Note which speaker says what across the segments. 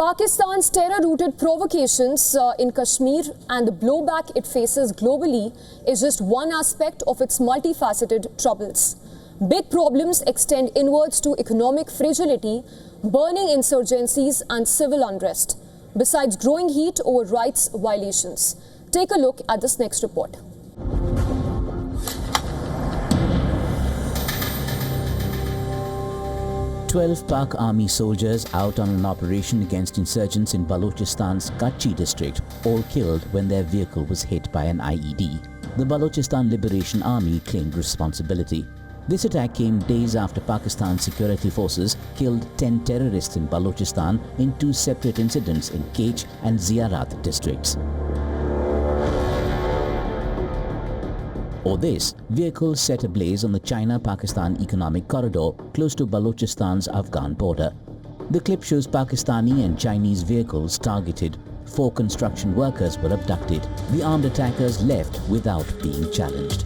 Speaker 1: Pakistan's terror-rooted provocations in Kashmir and the blowback it faces globally is just one aspect of its multifaceted troubles. Big problems extend inwards to economic fragility, burning insurgencies and civil unrest, besides growing heat over rights violations. Take a look at this next report.
Speaker 2: 12 Pak army soldiers out on an operation against insurgents in Balochistan's Kachchi district, all killed when their vehicle was hit by an IED. The Balochistan Liberation Army claimed responsibility. This attack came days after Pakistan's security forces killed 10 terrorists in Balochistan in two separate incidents in Kech and Ziarat districts. Or this, vehicles set ablaze on the China-Pakistan economic corridor close to Balochistan's Afghan border. The clip shows Pakistani and Chinese vehicles targeted. 4 construction workers were abducted. The armed attackers left without being challenged.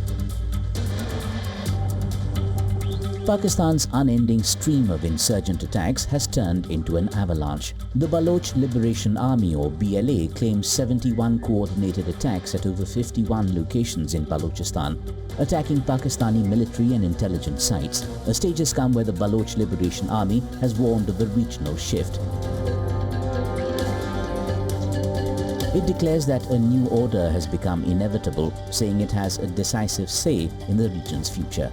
Speaker 2: Pakistan's unending stream of insurgent attacks has turned into an avalanche. The Baloch Liberation Army or BLA claims 71 coordinated attacks at over 51 locations in Balochistan, attacking Pakistani military and intelligence sites. A stage has come where the Baloch Liberation Army has warned of a regional shift. It declares that a new order has become inevitable, saying it has a decisive say in the region's future.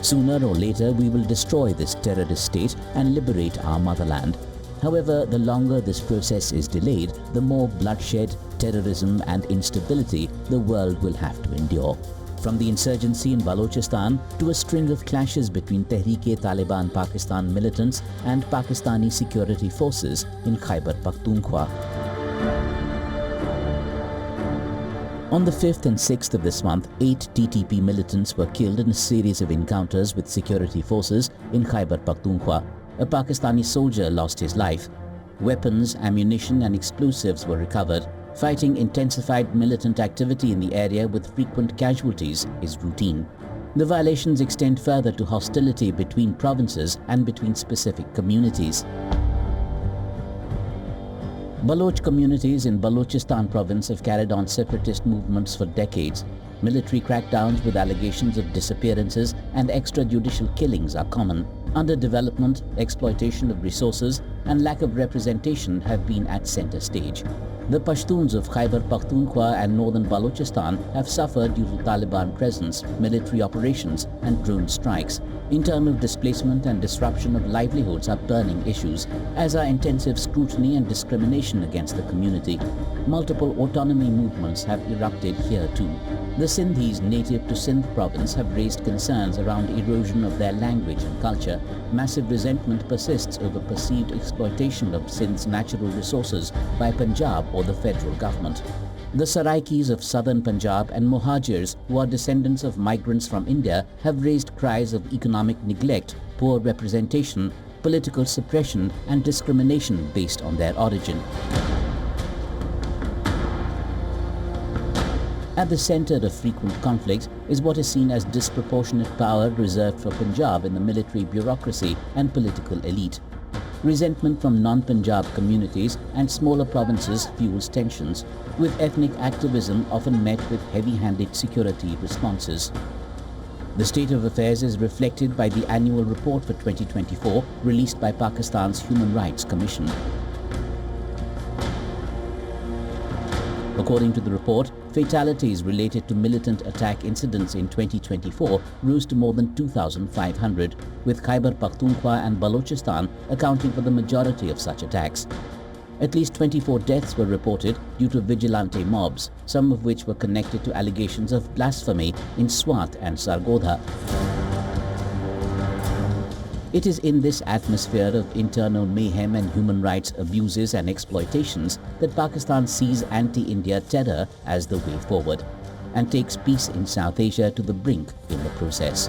Speaker 2: Sooner or later, we will destroy this terrorist state and liberate our motherland. However, the longer this process is delayed, the more bloodshed, terrorism and instability the world will have to endure. From the insurgency in Balochistan to a string of clashes between Tehreek-e-Taliban Pakistan militants and Pakistani security forces in Khyber Pakhtunkhwa. On the 5th and 6th of this month, 8 TTP militants were killed in a series of encounters with security forces in Khyber Pakhtunkhwa. A Pakistani soldier lost his life. Weapons, ammunition and explosives were recovered. Fighting intensified militant activity in the area with frequent casualties is routine. The violations extend further to hostility between provinces and between specific communities. Baloch communities in Balochistan province have carried on separatist movements for decades. Military crackdowns with allegations of disappearances and extrajudicial killings are common. Underdevelopment, exploitation of resources and lack of representation have been at center stage. The Pashtuns of Khyber Pakhtunkhwa and northern Balochistan have suffered due to Taliban presence, military operations and drone strikes. Internal displacement and disruption of livelihoods are burning issues, as are intensive scrutiny and discrimination against the community. Multiple autonomy movements have erupted here too. The Sindhis native to Sindh province have raised concerns around erosion of their language and culture. Massive resentment persists over perceived exploitation of Sindh's natural resources by Punjab or the federal government. The Saraikis of southern Punjab and Mohajirs, who are descendants of migrants from India, have raised cries of economic neglect, poor representation, political suppression and discrimination based on their origin. At the center of frequent conflict is what is seen as disproportionate power reserved for Punjab in the military bureaucracy and political elite. Resentment from non-Punjab communities and smaller provinces fuels tensions, with ethnic activism often met with heavy-handed security responses. The state of affairs is reflected by the annual report for 2024 released by Pakistan's Human Rights Commission. According to the report, fatalities related to militant attack incidents in 2024 rose to more than 2,500, with Khyber Pakhtunkhwa and Balochistan accounting for the majority of such attacks. At least 24 deaths were reported due to vigilante mobs, some of which were connected to allegations of blasphemy in Swat and Sargodha. It is in this atmosphere of internal mayhem and human rights abuses and exploitations that Pakistan sees anti-India terror as the way forward and takes peace in South Asia to the brink in the process.